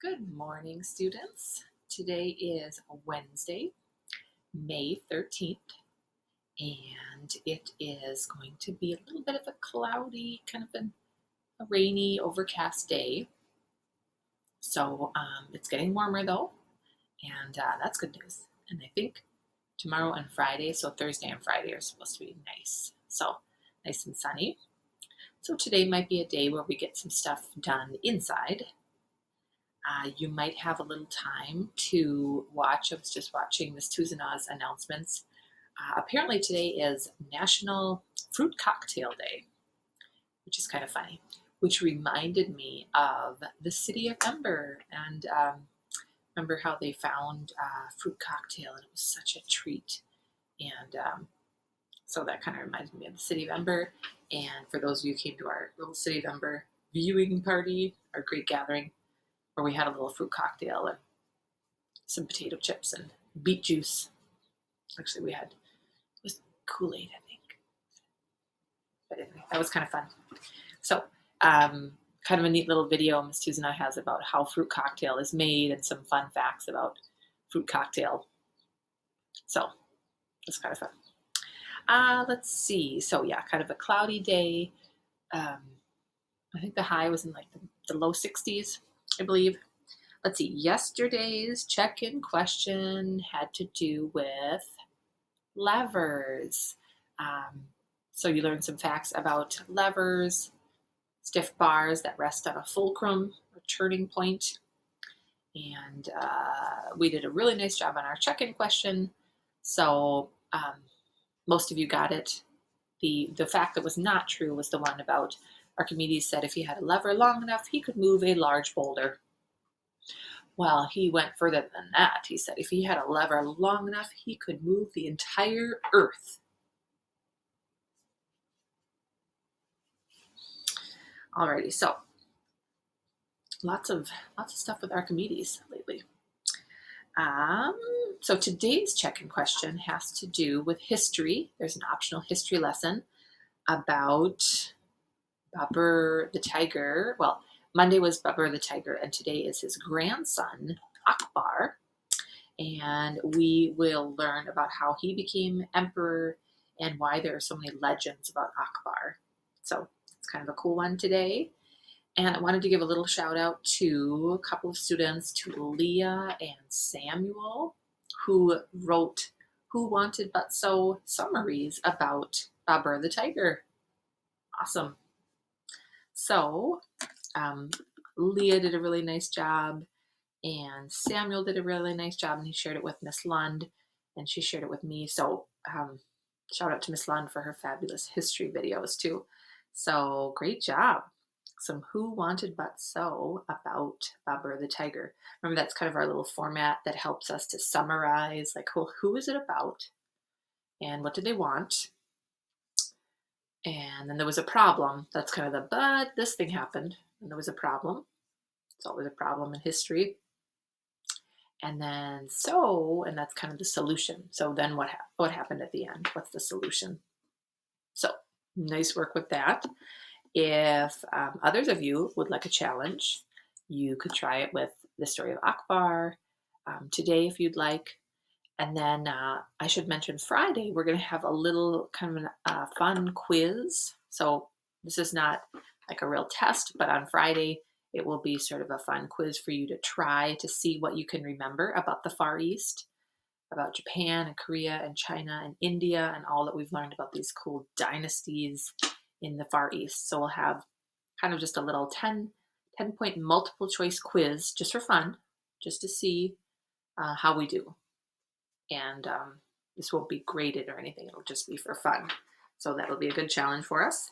Good morning, students. Today is Wednesday, May 13th, and it is going to be a little bit of a cloudy, kind of a rainy, overcast day. So it's getting warmer though, and that's good news. And I think tomorrow and Friday, so Thursday and Friday, are supposed to be nice. So nice and sunny. So today might be a day where we get some stuff done inside. You might have a little time to watch. I was just watching Miss Tuzana's announcements. Apparently today is National Fruit Cocktail Day, which is kind of funny, which reminded me of the city of Ember. And remember how they found fruit cocktail, and it was such a treat. And so that kind of reminded me of the city of Ember. And for those of you who came to our little city of Ember viewing party, our great gathering, where we had a little fruit cocktail and some potato chips and beet juice. Actually, we had, it was Kool-Aid, I think. But anyway, that was kind of fun. So, kind of a neat little video Miss Tuzana has about how fruit cocktail is made and some fun facts about fruit cocktail. So, it's kind of fun. Let's see. So, yeah, kind of a cloudy day. I think the high was in like the low 60s, I believe. Let's see, yesterday's check-in question had to do with levers. So you learned some facts about levers, stiff bars that rest on a fulcrum or turning point. And we did a really nice job on our check-in question. So most of you got it. The fact that was not true was the one about Archimedes said if he had a lever long enough, he could move a large boulder. Well, he went further than that. He said if he had a lever long enough, he could move the entire earth. Alrighty, so lots of stuff with Archimedes lately. So today's check-in question has to do with history. There's an optional history lesson about Babur the tiger. Well, Monday was Babur the tiger, and today is his grandson, Akbar. And we will learn about how he became emperor and why there are so many legends about Akbar. So it's kind of a cool one today. And I wanted to give a little shout out to a couple of students, to Leah and Samuel, who wrote Who Wanted But So summaries about Babur the tiger. Awesome. So Leah did a really nice job, and Samuel did a really nice job, and he shared it with Miss Lund, and she shared it with me. So shout out to Miss Lund for her fabulous history videos too. So great job. Some Who Wanted But So about Babur the tiger. Remember, that's kind of our little format that helps us to summarize, like, who is it about and what did they want? And then there was a problem. That's kind of the, but this thing happened, and there was a problem. It's always a problem in history. And then and that's kind of the solution. So then what happened at the end? What's the solution? So nice work with that. If others of you would like a challenge, you could try it with the story of Akbar today if you'd like. And then I should mention Friday, we're going to have a little kind of a fun quiz. So this is not like a real test, but on Friday, it will be sort of a fun quiz for you to try to see what you can remember about the Far East, about Japan and Korea and China and India and all that we've learned about these cool dynasties in the Far East. So we'll have kind of just a little 10-point multiple choice quiz just for fun, just to see how we do. And this won't be graded or anything. It'll just be for fun. So that'll be a good challenge for us.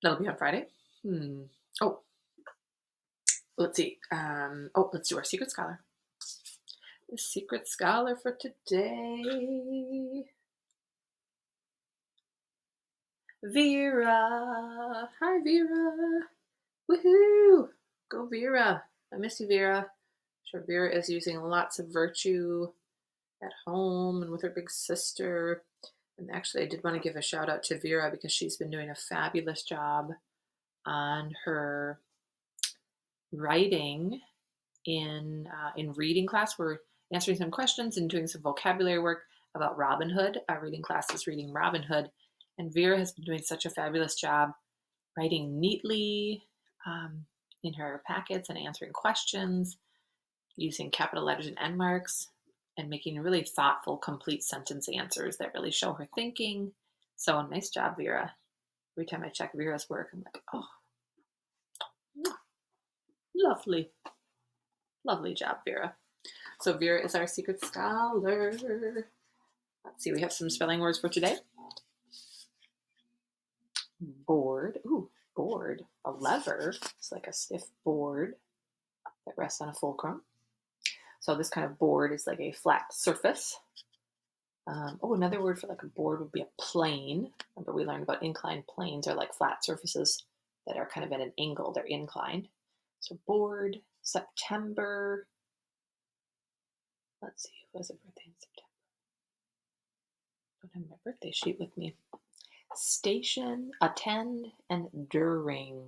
That'll be on Friday. Oh, let's see. Let's do our secret scholar. The secret scholar for today. Vera. Hi, Vera. Woohoo. Go, Vera. I miss you, Vera. I'm sure Vera is using lots of virtue at home and with her big sister. And actually, I did want to give a shout out to Vera because she's been doing a fabulous job on her writing in reading class. We're answering some questions and doing some vocabulary work about Robin Hood. Our reading class is reading Robin Hood, and Vera has been doing such a fabulous job writing neatly in her packets and answering questions using capital letters and end marks and making really thoughtful, complete sentence answers that really show her thinking. So nice job, Vera. Every time I check Vera's work, I'm like, oh, lovely. Lovely job, Vera. So Vera is our secret scholar. Let's see, we have some spelling words for today. Board. Ooh, board. A lever. It's like a stiff board that rests on a fulcrum. So this kind of board is like a flat surface. Another word for like a board would be a plane. Remember we learned about inclined planes are like flat surfaces that are kind of at an angle. They're inclined. So board, September. Let's see, who has a birthday in September? I don't have my birthday sheet with me. Station, attend, and during.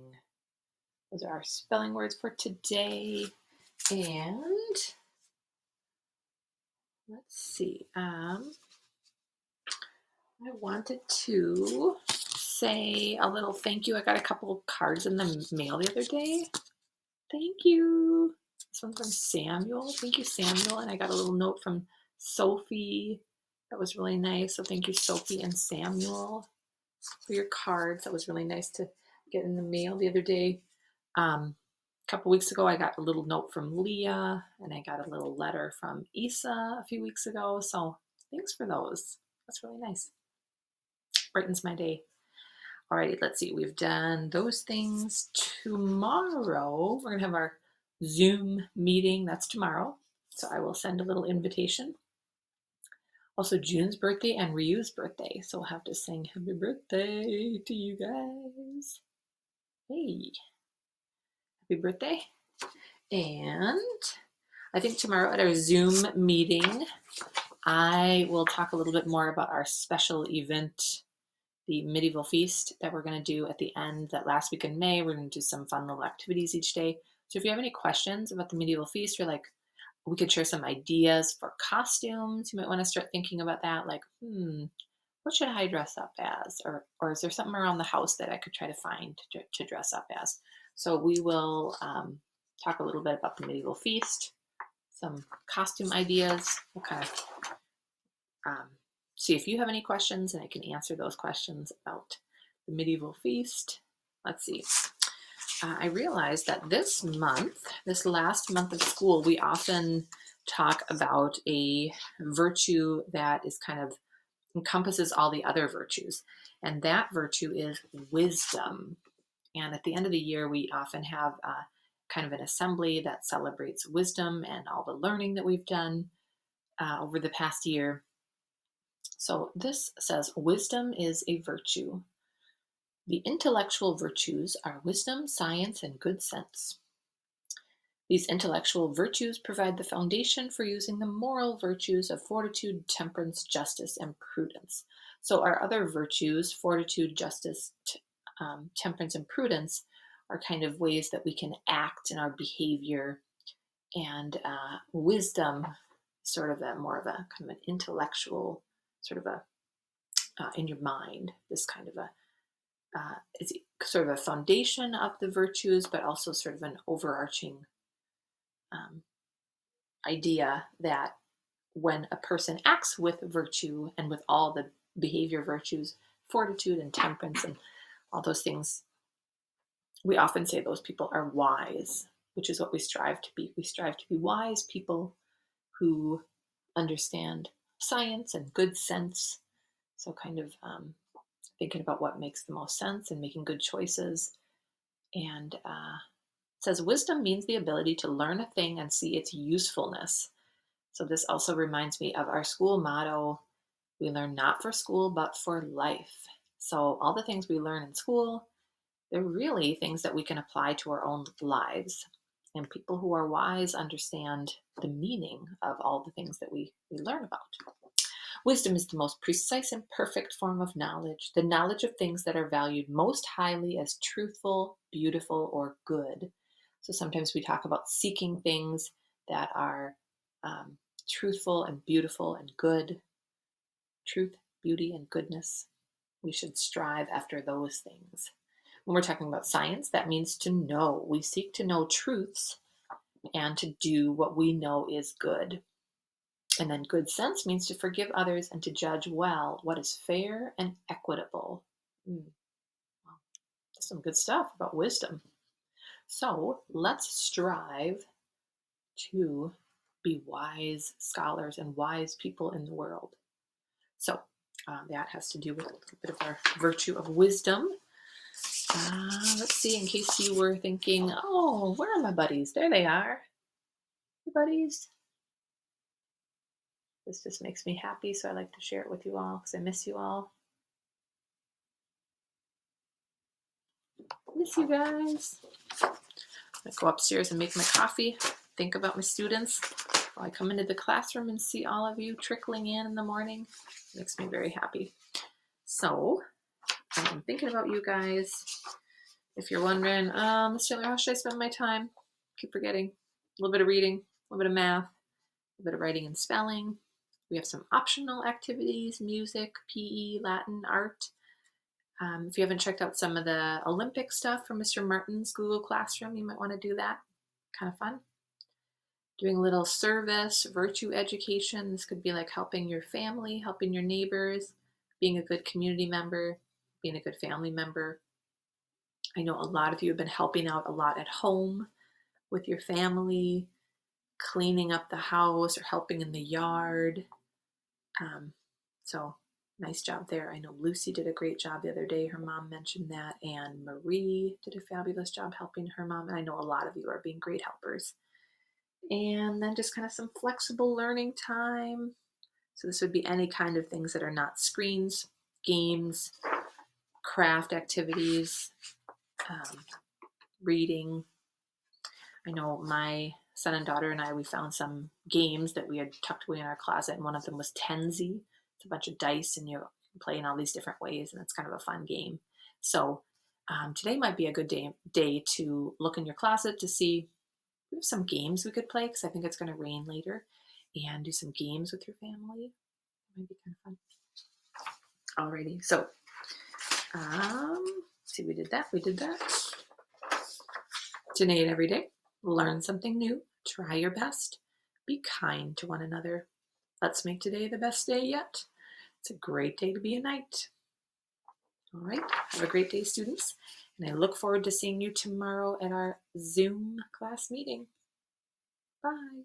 Those are our spelling words for today. And let's see. I wanted to say a little thank you. I got a couple of cards in the mail the other day. Thank you. This one's from Samuel. Thank you, Samuel. And I got a little note from Sophie. That was really nice. So thank you, Sophie and Samuel, for your cards. That was really nice to get in the mail the other day. A couple weeks ago, I got a little note from Leah, and I got a little letter from Isa a few weeks ago. So thanks for those. That's really nice. Brightens my day. Alrighty, let's see. We've done those things. Tomorrow, we're going to have our Zoom meeting. That's tomorrow. So I will send a little invitation. Also, June's birthday and Ryu's birthday. So we'll have to sing happy birthday to you guys. Hey, happy birthday. And I think tomorrow at our Zoom meeting, I will talk a little bit more about our special event, the medieval feast that we're going to do at the end, that last week in May. We're going to do some fun little activities each day. So if you have any questions about the medieval feast, you're like, we could share some ideas for costumes. You might want to start thinking about that. Like, what should I dress up as? Or is there something around the house that I could try to find to dress up as? So we will talk a little bit about the medieval feast, some costume ideas. We'll kind of see if you have any questions, and I can answer those questions about the medieval feast. Let's see. I realized that this last month of school, we often talk about a virtue that is kind of encompasses all the other virtues. And that virtue is wisdom. And at the end of the year, we often have kind of an assembly that celebrates wisdom and all the learning that we've done over the past year. So this says, wisdom is a virtue. The intellectual virtues are wisdom, science, and good sense. These intellectual virtues provide the foundation for using the moral virtues of fortitude, temperance, justice, and prudence. So our other virtues, fortitude, justice, temperance, and prudence, are kind of ways that we can act in our behavior, and wisdom, sort of more of a kind of an intellectual, sort of a in your mind, this kind of a it's sort of a foundation of the virtues, but also sort of an overarching idea that when a person acts with virtue and with all the behavior virtues, fortitude and temperance and all those things, we often say those people are wise, which is what we strive to be. We strive to be wise people who understand science and good sense. So kind of thinking about what makes the most sense and making good choices. And it says wisdom means the ability to learn a thing and see its usefulness. So this also reminds me of our school motto: we learn not for school, but for life. So all the things we learn in school, they're really things that we can apply to our own lives. And people who are wise understand the meaning of all the things that we learn about. Wisdom is the most precise and perfect form of knowledge, the knowledge of things that are valued most highly as truthful, beautiful, or good. So sometimes we talk about seeking things that are um, truthful and beautiful and good. Truth, beauty, and goodness. We should strive after those things. When we're talking about science, that means to know. We seek to know truths and to do what we know is good. And then good sense means to forgive others and to judge well what is fair and equitable. Well, that's some good stuff about wisdom. So let's strive to be wise scholars and wise people in the world. So that has to do with a little bit of our virtue of wisdom. Let's see, in case you were thinking, oh, where are my buddies? There they are. Hey, buddies. This just makes me happy, so I like to share it with you all because I miss you all. Miss you guys. I go upstairs and make my coffee, think about my students. While I come into the classroom and see all of you trickling in the morning, it makes me very happy. So I'm thinking about you guys. If you're wondering, Miss Chandler, how should I spend my time? Keep forgetting. A little bit of reading, a little bit of math, a bit of writing and spelling. We have some optional activities, music, PE, Latin, art. If you haven't checked out some of the Olympic stuff from Mr. Martin's Google Classroom, you might want to do that. Kind of fun. Doing a little service, virtue education. This could be like helping your family, helping your neighbors, being a good community member, being a good family member. I know a lot of you have been helping out a lot at home with your family, cleaning up the house or helping in the yard. So nice job there. I know Lucy did a great job the other day. Her mom mentioned that, and Marie did a fabulous job helping her mom. And I know a lot of you are being great helpers. And then just kind of some flexible learning time. So this would be any kind of things that are not screens, games, craft activities, reading. I know my son and daughter and I, we found some games that we had tucked away in our closet, and one of them was Tenzi. It's a bunch of dice, and you play in all these different ways, and it's kind of a fun game. So today might be a good day to look in your closet to see we have some games we could play because I think it's going to rain later, and do some games with your family. It might be kind of fun. Alrighty, so see, we did that. Today and every day, learn something new, try your best, be kind to one another. Let's make today the best day yet. It's a great day to be a knight. All right, have a great day, students, and I look forward to seeing you tomorrow at our Zoom class meeting. Bye.